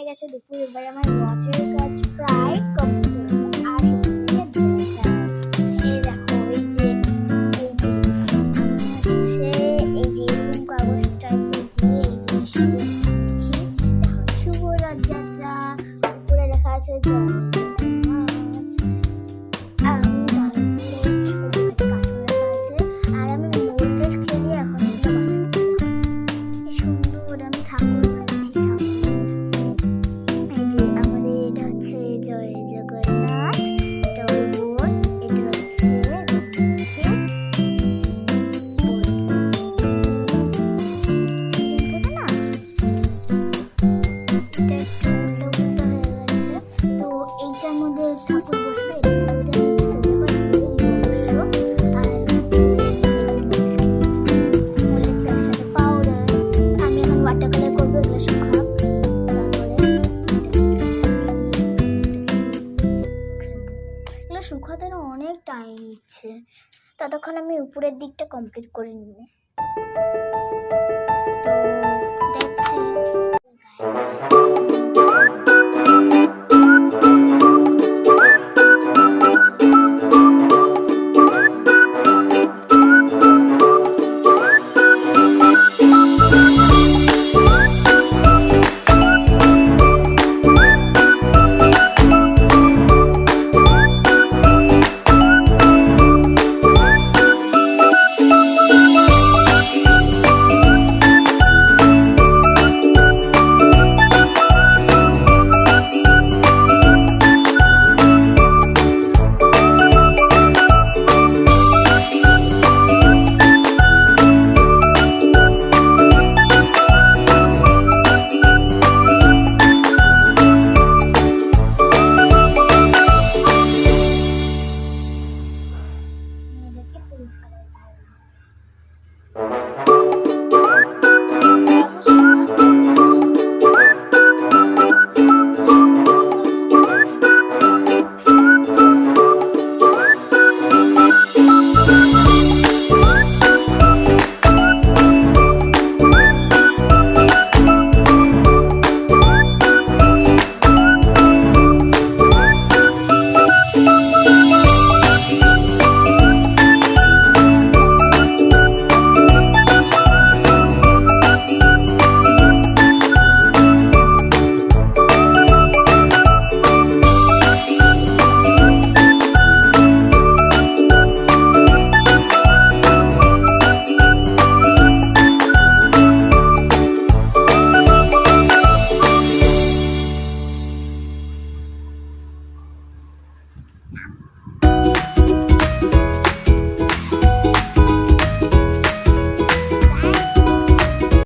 হয়ে গেছে দুপুর। এবার আমার রথের কাজ প্রায় কমপ্লিট হয়েছে। আর এই দেখো, এই যে হচ্ছে এই যে এরকম কাগজ টাইপের দিয়ে এই জিনিসটা দিচ্ছি। দেখো, শুভ রথযাত্রা। উপরে লেখা আছে ঠাকুর বসবে। আমি এখন ওয়াটার কালার করবো, এগুলো সব খারাপ। এগুলো শুকাতে না অনেক টাইম নিচ্ছে, ততক্ষণ আমি উপরের দিকটা কমপ্লিট করে নিব।